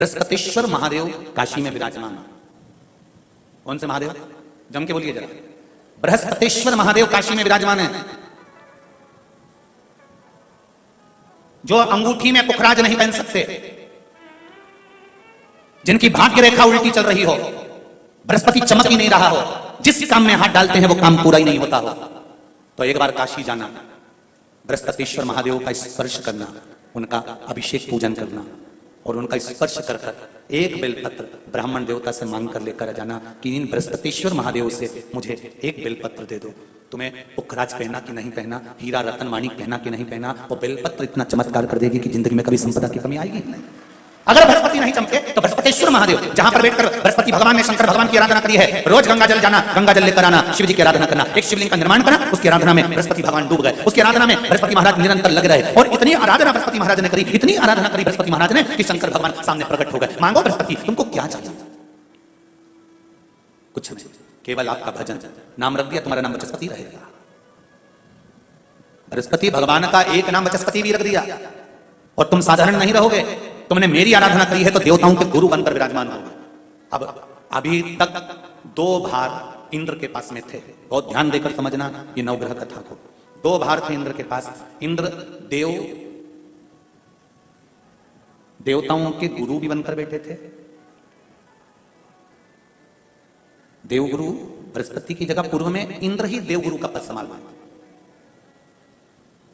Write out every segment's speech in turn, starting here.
बृहस्पतिश्वर महादेव काशी में विराजमान। कौन से महादेव? जम के बोलिए जरा। बृहस्पतिश्वर महादेव काशी में विराजमान है, जो अंगूठी में पुखराज नहीं पहन सकते, जिनकी भाग्य रेखा उल्टी चल रही हो, बृहस्पति चमक ही नहीं रहा हो, जिस काम में हाथ डालते हैं वो काम पूरा ही नहीं होता हो, तो एक बार काशी जाना, बृहस्पतिश्वर महादेव का स्पर्श करना, उनका अभिषेक पूजन करना और उनका स्पर्श कर कर एक बेलपत्र ब्राह्मण देवता से मांग कर लेकर जाना कि इन बृहस्पतिश्वर महादेव से मुझे एक बेलपत्र दे दो। तुम्हें पुखराज पहना कि नहीं पहना, हीरा रतन माणिक पहना कि नहीं पहना, वो बेलपत्र इतना चमत्कार कर देगी कि जिंदगी में कभी संपदा की कमी आएगी नहीं। अगर बृहस्पति नहीं चमके तो बृहस्पतिश्वर महादेव, जहां पर बैठकर बृहस्पति भगवान ने शंकर भगवान की आराधना करी है, रोज गंगा जल जाना, गंगा जल लेकर आना, शिव जी की आराधना करना, एक शिवलिंग का निर्माण करना, उसकी आराधना में बृहस्पति भगवान डूब गए, उसकी आराधना में बृहस्पति महाराज निरंतर लग रहे और इतनी आराधना बृहस्पति महाराज ने करी, इतनी आराधना करी बृहस्पति महाराज ने कि शंकर भगवान सामने प्रकट हो गए। मांगो बृहस्पति, तुमको क्या चाहिए? कुछ नहीं, केवल आपका भजन। नाम रख दिया, तुम्हारा नाम बृहस्पति रहेगा। बृहस्पति भगवान का एक नाम बृहस्पति भी रख दिया और तुम साधारण नहीं रहोगे। तुमने मेरी आराधना करी है तो देवताओं के गुरु बनकर विराजमान होगे। अब अभी तक 2 भार इंद्र के पास में थे, बहुत ध्यान देकर समझना ये नवग्रह कथा को। 2 भार थे इंद्र के पास। इंद्र देवताओं के गुरु भी बनकर बैठे थे। देवगुरु बृहस्पति की जगह पूर्व में इंद्र ही देवगुरु का पद संभाल रहे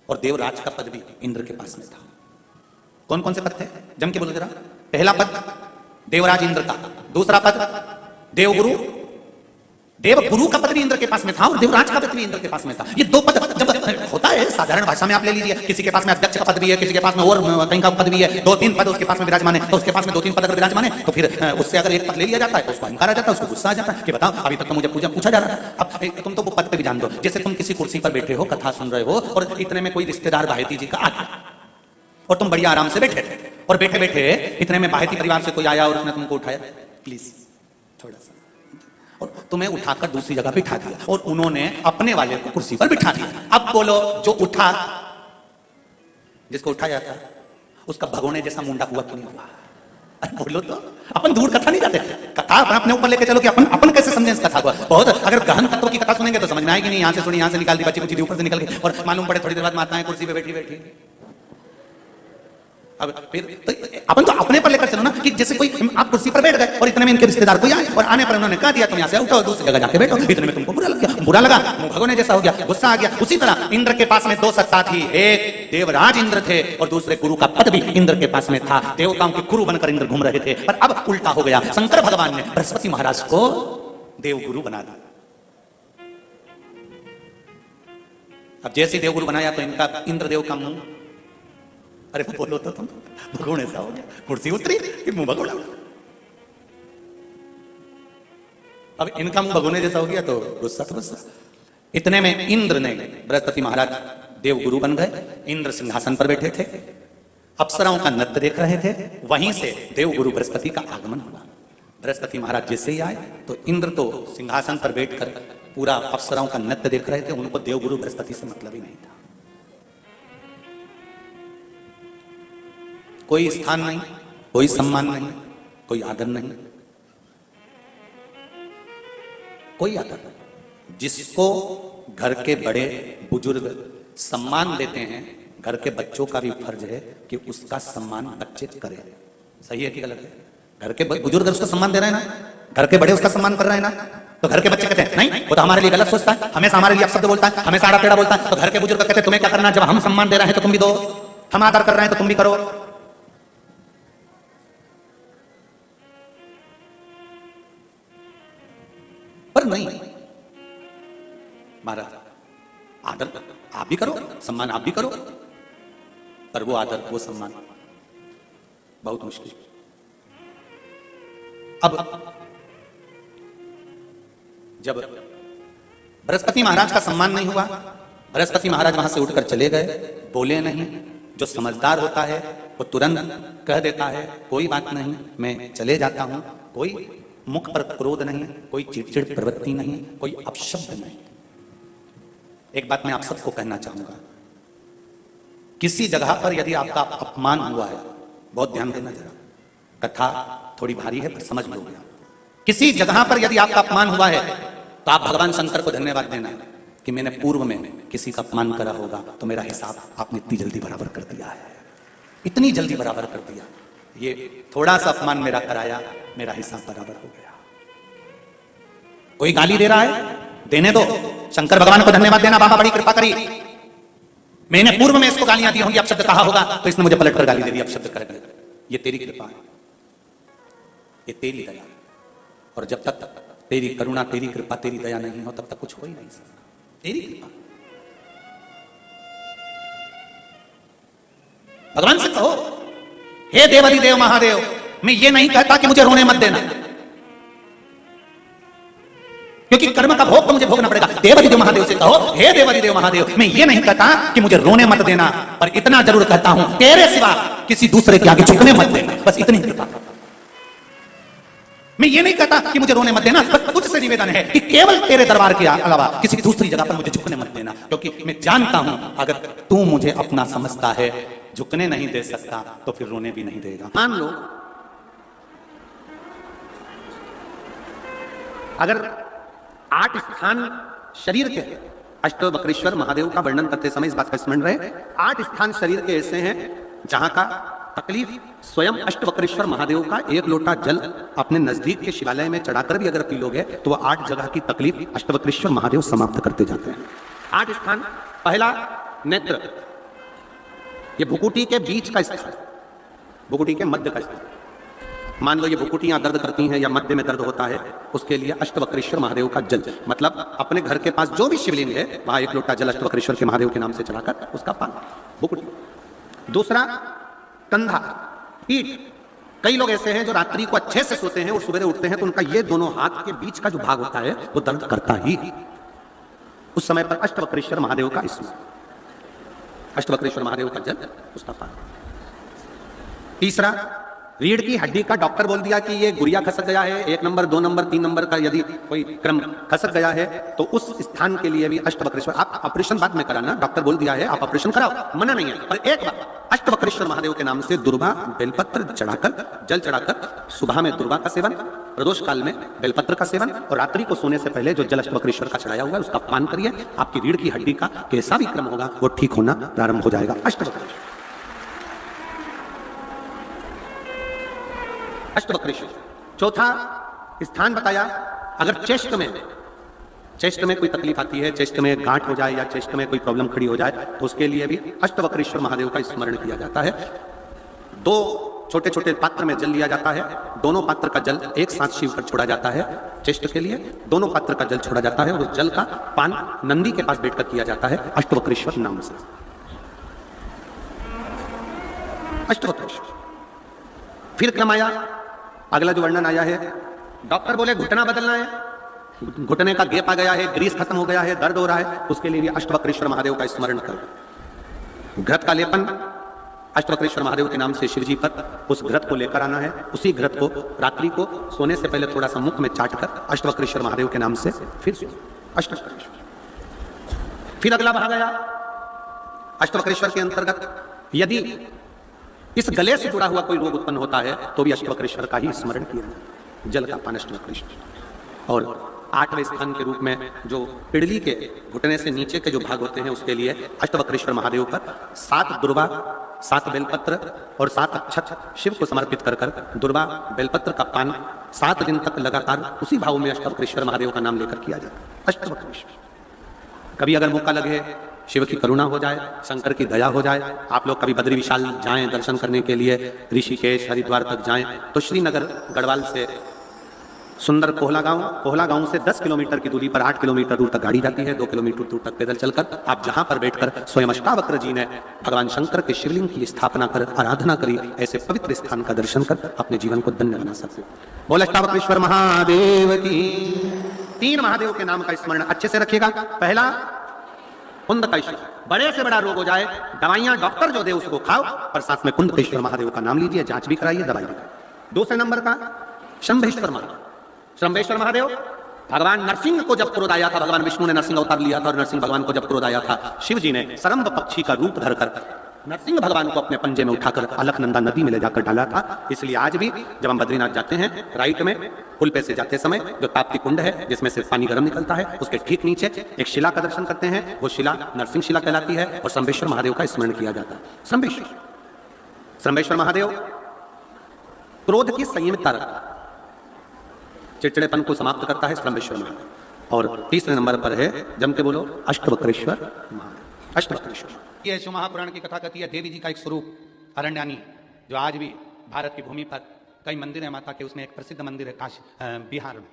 और देवराज का पद भी इंद्र के पास में था। कौन कौन से पद थे? जम के बोलो जरा। पहला पद देवराज इंद्र का, दूसरा पद देवगुरु, देवगुरु का पद भी इंद्र के पास में था और देवराज का पद भी इंद्र के पास में था। ये 2 पद जब होता है साधारण भाषा में आप ले लीजिए, किसी के पास में अध्यक्ष का पद भी है, किसी के पास में और कहीं का पद भी है, 2-3 पद उसके पास में विराजमान है, तो उसके पास में 2-3 पद अगर विराजमान है तो फिर उससे अगर एक पद ले लिया जाता है तो उसको अहंकार आ जाता है, उसको गुस्सा आ जाता है कि बताओ अभी तक तो मुझे पूछा जा रहा था, अब तुम तो वो पद पे भी जान दो। जैसे तुम किसी कुर्सी पर बैठे हो, कथा सुन रहे हो और इतने में कोई रिश्तेदार बाहेती जी का आ गया और तुम बढ़िया आराम से बैठे थे और बैठे बैठे इतने में बाहेती परिवार से कोई आया और उसने तुमको उठाया, प्लीज थोड़ा सा, और तुम्हें उठाकर दूसरी जगह बिठा दिया और उन्होंने अपने वाले को कुर्सी पर बिठा दिया। अब बोलो, जो उठा, जिसको उठाया था उसका भगोने जैसा मुंडा हुआ कि नहीं हुआ? अरे बोलो तो, अपन दूर कथा नहीं जाते, कथा अपने ऊपर लेके चलो कि अपन कैसे समझे इस कथा को। बहुत अगर गहन तत्व की कथा सुनेंगे तो समझ में आएगी नहीं। यहां से सुनी, यहां से निकाल दी, बच्ची कुछ ऊपर से निकल गई और मालूम पड़े थोड़ी देर बाद माताएं कुर्सी पे बैठी। अब फिर तो अपन तो अपने पर लेकर चलो ना कि जैसे कोई आप कुर्सी पर बैठ गए और इतने में इनके रिश्तेदार कोई आए और आने पर उन्होंने कहा दिया तुम यहां से उठो दूसरी जगह जाके बैठो, इतने में तुमको बुरा लगा, भगोने जैसा हो गया, गुस्सा आ गया। उसी तरह इंद्र के पास में 2 सत्ता थी, एक देवराज इंद्र थे और दूसरे गुरु का पद भी इंद्र के पास में था। देवताओं के गुरु बनकर इंद्र घूम रहे थे, पर अब उल्टा हो गया। शंकर भगवान ने बृहस्पति महाराज को देवगुरु बना दिया। अब जैसे देवगुरु बनाया तो इनका इंद्रदेव का मुंह, अरे बोलो तो तुम, भगोने सा हो गया, कुर्सी उतरी फिर मुंह भगोड़ा। अब इनका मुंह भगोने जैसा हो गया तो गुस्सा तो गुस्सा। इतने में इंद्र ने, बृहस्पति महाराज देवगुरु बन गए, इंद्र सिंहासन पर बैठे थे, अप्सराओं का नृत्य देख रहे थे। वहीं से देवगुरु बृहस्पति का आगमन हुआ। बृहस्पति महाराज जैसे ही आए तो इंद्र तो सिंहासन पर बैठकर पूरा अप्सराओं का नृत्य देख रहे थे, उनको देवगुरु बृहस्पति से मतलब ही नहीं था। कोई स्थान नहीं, कोई सम्मान नहीं, कोई आदर नहीं, कोई आदर नहीं। जिसको घर के बड़े बुजुर्ग सम्मान देते हैं, घर के बच्चों का भी फर्ज है कि उसका सम्मान बच्चे करें। सही है कि गलत है? घर के बुजुर्ग उसका सम्मान दे रहे हैं ना, घर के बड़े उसका सम्मान कर रहे हैं ना, तो घर के बच्चे कहते हैं नहीं वो तो हमारे लिए गलत सोचता है, हमेशा हमारे लिए अपशब्द बोलता है, हमेशा आड़ा टेढ़ा बोलता है। तो घर के बुजुर्ग कहते हैं तुम्हें क्या करना, जब हम सम्मान दे रहे हैं तो तुम भी दो, हम आदर कर रहे हैं तो तुम भी करो। पर नहीं, महाराज आदर आप भी करो, सम्मान आप भी करो, पर वो आदर वो सम्मान बहुत मुश्किल। अब जब बृहस्पति महाराज का सम्मान नहीं हुआ, बृहस्पति महाराज वहां से उठकर चले गए, बोले नहीं। जो समझदार होता है वो तुरंत कह देता है कोई बात नहीं, मैं चले जाता हूं। कोई मुख पर क्रोध नहीं, कोई चिड़चिड़ प्रवृत्ति नहीं, कोई अपशब्द नहीं। एक बात मैं आप सबको कहना चाहूंगा, किसी जगह पर यदि आपका अपमान हुआ है, बहुत ध्यान देना जरा, कथा थोड़ी भारी है पर समझ लोगे आप। किसी जगह पर यदि आपका अपमान हुआ है तो आप भगवान शंकर को धन्यवाद देना कि मैंने पूर्व में किसी का अपमान करा होगा तो मेरा हिसाब आपने इतनी जल्दी बराबर कर दिया है, इतनी जल्दी बराबर कर दिया। ये थोड़ा सा अपमान मेरा कराया, मेरा हिसाब बराबर हो गया। कोई गाली दे रहा है, देने दो, शंकर भगवान को धन्यवाद देना, बाबा बड़ी कृपा करी, मैंने पूर्व में इसको गालियां दी होंगी, अपशब्द कहा होगा तो इसने मुझे पलट कर गाली दे दी, अपशब्द कर दिया। ये तेरी कृपा है, ये तेरी दया, और जब तक तेरी करुणा, तेरी कृपा, तेरी दया नहीं हो तब तक कुछ हो ही नहीं सकता। तेरी कृपा। भगवान से कहो, हे देवाधिदेव महादेव, मैं ये नहीं कहता कि मुझे रोने मत देना, क्योंकि कर्म का भोग तो मुझे भोगना पड़ेगा। देवाधिदेव महादेव से कहो, हे देवाधिदेव महादेव, मैं ये नहीं कहता कि मुझे रोने मत देना, पर इतना जरूर कहता हूं, तेरे सिवा किसी दूसरे के आगे झुकने मत देना, बस इतनी कृपा। मैं ये नहीं कहता कि मुझे रोने मत देना, बस तुझसे निवेदन है कि केवल तेरे दरबार के अलावा किसी दूसरी जगह पर मुझे झुकने मत देना, क्योंकि मैं जानता हूं अगर तू मुझे अपना समझता है, झुकने नहीं दे सकता तो फिर रोने भी नहीं देगा। मान लो अगर 8 स्थान शरीर के, अष्टवक्रेश्वर महादेव का वर्णन करते समय इस बात का स्मरण रहे, 8 स्थान शरीर के ऐसे हैं जहां का तकलीफ स्वयं अष्टवक्रेश्वर महादेव का 1 लोटा जल अपने नजदीक के शिवालय में चढ़ाकर भी अगर पी लोगे तो वह 8 जगह की तकलीफ अष्टवक्रेश्वर महादेव समाप्त करते जाते हैं। 8 स्थान। पहला नेत्र, ये भुकुटी के बीच का स्थान, भुकुटी के मध्य का स्थान। मान लो ये भुकुटियां दर्द करती हैं या मध्य में दर्द होता है, उसके लिए अष्टवक्रेश्वर महादेव का जल, मतलब अपने घर के पास जो भी शिवलिंग है वहां 1 लोटा जल अष्टवक्रेश्वर के महादेव के नाम से चढ़ाकर उसका पान, भुकुटी। दूसरा कंधा, पीठ। कई लोग ऐसे हैं जो रात्रि को अच्छे से सोते हैं और सवेरे उठते हैं तो उनका ये दोनों हाथ के बीच का जो भाग होता है वो दर्द करता ही, उस समय पर अष्टवक्रेश्वर महादेव का स्मरण, अष्टवक्रेश्वर महादेव का जल, उसका पान। तीसरा रीढ़ की हड्डी का डॉक्टर बोल दिया कि ये गुड़िया खसक गया है, 1 नंबर 2 नंबर 3 नंबर का यदि कोई क्रम खसक गया है तो उस स्थान के लिए भी अष्टवक्रेश्वर, आप ऑपरेशन बाद में कराना, डॉक्टर बोल दिया है आप ऑपरेशन कराओ, मना नहीं है, पर एक बार अष्टवक्रेश्वर महादेव के नाम से दुर्वा बेलपत्र चढ़ाकर, जल चढ़ाकर, सुबह में दुर्वा का सेवन, प्रदोष काल में बेलपत्र का सेवन, और रात्रि को सोने से पहले जो जल अष्टवक्रेश्वर का चढ़ाया हुआ है उसका पान करिए, आपकी रीढ़ की हड्डी का कैसा भी क्रम होगा वो ठीक होना प्रारंभ हो जाएगा। अष्टवक्रेश्वर, अष्टवक्रेश्वर। चौथा स्थान बताया, अगर चेस्ट में कोई तकलीफ आती है, चेस्ट में गांठ हो जाए या चेस्ट में कोई प्रॉब्लम खड़ी हो जाए तो उसके लिए भी अष्टवक्रेश्वर महादेव का स्मरण किया जाता है। 2 छोटे छोटे पात्र में जल लिया जाता है, दोनों पात्र का जल एक साथ शिव पर छोड़ा जाता है, चेस्ट के लिए दोनों पात्र का जल छोड़ा जाता है और उस जल का पान नंदी के पास बैठकर किया जाता है अष्टवक्रेश्वर नाम से। अष्टवक्रेश्वर। फिर क्रम आया, अगला जो वर्णन आया है, डॉक्टर बोले घुटना बदलना है, घुटने का गैप आ गया है, ग्रीस खत्म हो गया है, दर्द हो रहा है, उसके लिए भी अष्टवक्रेश्वर महादेव का स्मरण करो। घृत का लेपन अष्टवक्रेश्वर महादेव के नाम से शिवजी पर उस घृत को लेकर आना है, उसी घृत को रात्रि को सोने से पहले थोड़ा सा मुख में चाटकर अष्टवक्रेश्वर महादेव के नाम से फिर अष्टवक्रेश्वर। फिर अगला भाग आया अष्टवक्रेश्वर के अंतर्गत, यदि इस गले से जुड़ा हुआ कोई रोग उत्पन्न होता है तो भी अष्टवक्रेश्वर का ही स्मरण किया जाए, जल का पान अष्टवक्रेश्वर। और 8वें स्थान के रूप में जो पिड़ली के घुटने से नीचे के जो भाग होते हैं उसके लिए अष्टवक्रेश्वर महादेव पर 7 दुर्वा, 7 बेलपत्र और 7 अक्षत शिव को समर्पित कर दुर्वा बेलपत्र का पान 7 दिन तक लगातार उसी भाव में अष्टवक्रेश्वर महादेव का नाम लेकर किया जाए। अष्टवक्रेश्वर। कभी अगर मौका लगे, शिव की करुणा हो जाए, शंकर की दया हो जाए, आप लोग कभी बद्री विशाल जाएं दर्शन करने के लिए, ऋषिकेश हरिद्वार तक जाएं तो श्रीनगर गढ़वाल से सुंदर कोहला गांव से 10 किलोमीटर की दूरी पर 8 किलोमीटर दूर तक गाड़ी जाती है, 2 किलोमीटर दूर तक पैदल चलकर आप जहां पर बैठकर स्वयं अष्टावक्र जी ने भगवान शंकर के शिवलिंग की स्थापना कर आराधना करी, ऐसे पवित्र स्थान का दर्शन कर अपने जीवन को धन्य बना सकते। बोल अष्टावक्रेश्वर महादेव की। 3 महादेव के नाम का स्मरण अच्छे से रखिएगा। पहला कुंदकेश्वर, बड़े से बड़ा रोग हो जाए, दवाइयां डॉक्टर जो दे उसको खाओ, और साथ में कुंदकेश्वर महादेव का नाम लीजिए, जांच भी कराइए, दवाई भी कराइए। दूसरे नंबर का शंभेश्वर महादेव। शंभेश्वर महादेव भगवान नरसिंह को जब क्रोध आया था, भगवान विष्णु ने नरसिंह अवतार लिया था और नरसिंह भगवान को जब क्रोध आया था, शिव जी ने सरम्भ पक्षी का रूप धरकर नरसिंह भगवान को अपने पंजे में उठाकर अलकनंदा नदी में ले जाकर डाला था। इसलिए आज भी जब हम बद्रीनाथ जाते हैं, राइट में पुल पे से जाते समय जो ताप्ती कुंड है जिसमें से पानी गर्म निकलता है, उसके ठीक नीचे एक शिला का दर्शन करते हैं। वो शिला नरसिंह शिला कहलाती है और संबेश्वर महादेव का स्मरण किया जाता है। संबेश्वर महादेव क्रोध की संयमितता रखता है, चिड़चिड़ेपन को समाप्त करता है संबेश्वर महादेव। और तीसरे नंबर पर है, जम के बोलो, अष्टवक्रेश्वर महादेव। अष्टवक्रेश्वर ये शिव महापुराण की कथा कहती है देवी जी का एक स्वरूप अरण्यानी, जो आज भी भारत की भूमि पर कई मंदिर है माता के। उसमें एक प्रसिद्ध मंदिर है काशी बिहार में,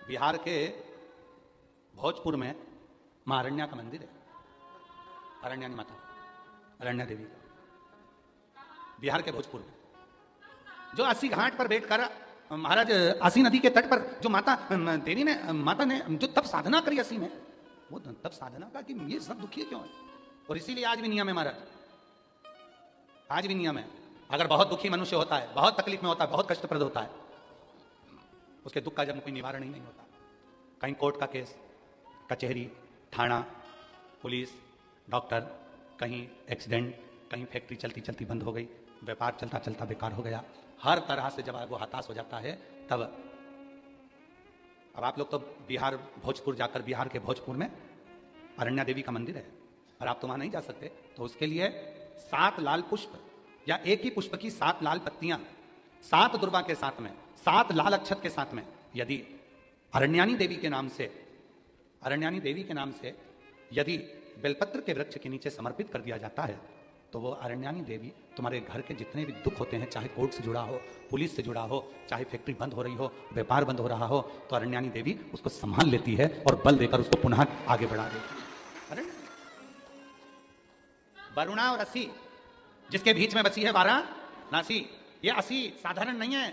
बिहार के भोजपुर में मां अरण्या का मंदिर है। अरण्यानी माता, अरण्या देवी, बिहार के भोजपुर में, जो अस्सी घाट पर बैठकर महाराज अस्सी नदी के तट पर जो माता देवी ने, माता ने जो तप साधना करी अस्सी में, वो तप साधना का कि ये सब दुखी क्यों है। और इसीलिए आज भी नियम है महाराज, आज भी नियम है। अगर बहुत दुखी मनुष्य होता है, बहुत तकलीफ में होता है, बहुत कष्टप्रद होता है, उसके दुख का जब कोई निवारण ही नहीं होता, कहीं कोर्ट का केस, कचहरी, थाना, पुलिस, डॉक्टर, कहीं एक्सीडेंट, कहीं फैक्ट्री चलती चलती बंद हो गई, व्यापार चलता चलता बेकार हो गया, हर तरह से जब वो हताश हो जाता है तब। अब आप लोग तो बिहार भोजपुर जाकर, बिहार के भोजपुर में अरण्या देवी का मंदिर है और आप तो वहां नहीं जा सकते, तो उसके लिए 7 लाल पुष्प या एक ही पुष्प की 7 लाल पत्तियां, 7 दुर्वा के साथ में, 7 लाल अक्षत के साथ में, यदि अरण्यानी देवी के नाम से, अरण्यानी देवी के नाम से यदि बेलपत्र के वृक्ष के नीचे समर्पित कर दिया जाता है, तो वो अरण्यानी देवी तुम्हारे घर के जितने भी दुख होते हैं, चाहे कोर्ट से जुड़ा हो, पुलिस से जुड़ा हो, चाहे फैक्ट्री बंद हो रही हो, व्यापार बंद हो रहा हो, तो अरण्यानी देवी उसको संभाल लेती है और बल देकर उसको पुनः आगे बढ़ा देती है। वरुणा और अस्सी, जिसके बीच में बची है वाराणसी, ये अस्सी साधारण नहीं है,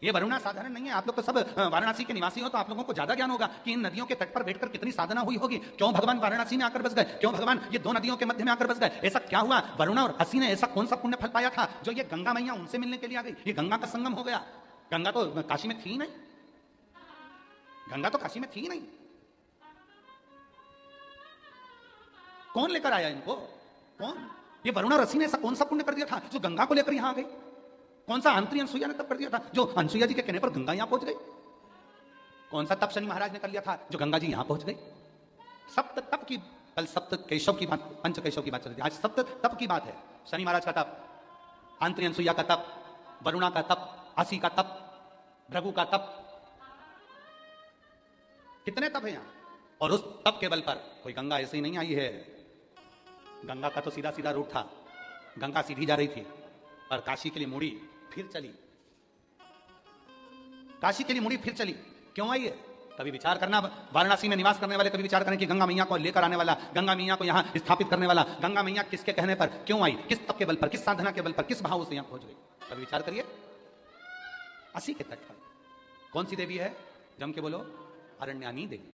ये वरुणा साधारण नहीं है। आप लोग तो सब वाराणसी के निवासी हो, तो आप लोगों को ज्यादा ज्ञान होगा कि इन नदियों के तट पर बैठकर कितनी साधना हुई होगी। क्यों भगवान वाराणसी में आकर बस गए, क्यों भगवान ये 2 नदियों के मध्य में आकर बस गए, ऐसा क्या हुआ। वरुणा और अस्सी ने ऐसा कौन सा पुण्य फल पाया था जो ये गंगा मैया उनसे मिलने के लिए आ गई। ये गंगा का संगम हो गया। गंगा तो काशी में थी नहीं, गंगा तो काशी में थी नहीं, कौन लेकर आया इनको, कौन। ये वरुणा और अस्सी ने ऐसा कौन सा पुण्य कर दिया था जो गंगा को लेकर यहां आ गई। कौन सा अंतरी अनसुईया ने तप कर दिया था जो अनसुईया जी के कहने पर गंगा यहां पहुंच गई। कौन सा तप शनि महाराज ने कर लिया था जो गंगा जी यहां पहुंच गई। सप्त तप की, कल सप्त केशव की बात, पंच केशव की बात चल रही थी, आज सप्त तप की बात है। शनि महाराज का तप, अंतरी अनसुईया का तप, वरुणा का तप, अस्सी का तप, भृगु का तप, कितने तप है यहां। और उस तप के बल पर कोई गंगा ऐसे ही नहीं आई है। गंगा का तो सीधा सीधा रूट था, गंगा सीधी जा रही थी, और काशी के लिए मुड़ी फिर चली, काशी के लिए मुड़ी फिर चली। क्यों आई है, कभी विचार करना। वाराणसी में निवास करने वाले कभी विचार करें कि गंगा मैया को लेकर आने वाला, गंगा मैया को यहां स्थापित करने वाला, गंगा मैया किसके कहने पर क्यों आई, किस तप के बल पर, किस साधना के बल पर, किस भाव से यहां पहुंच गई, कभी विचार करिए। अस्सी के तट पर कौन सी देवी है, जम के बोलो, अरण्यानी देवी।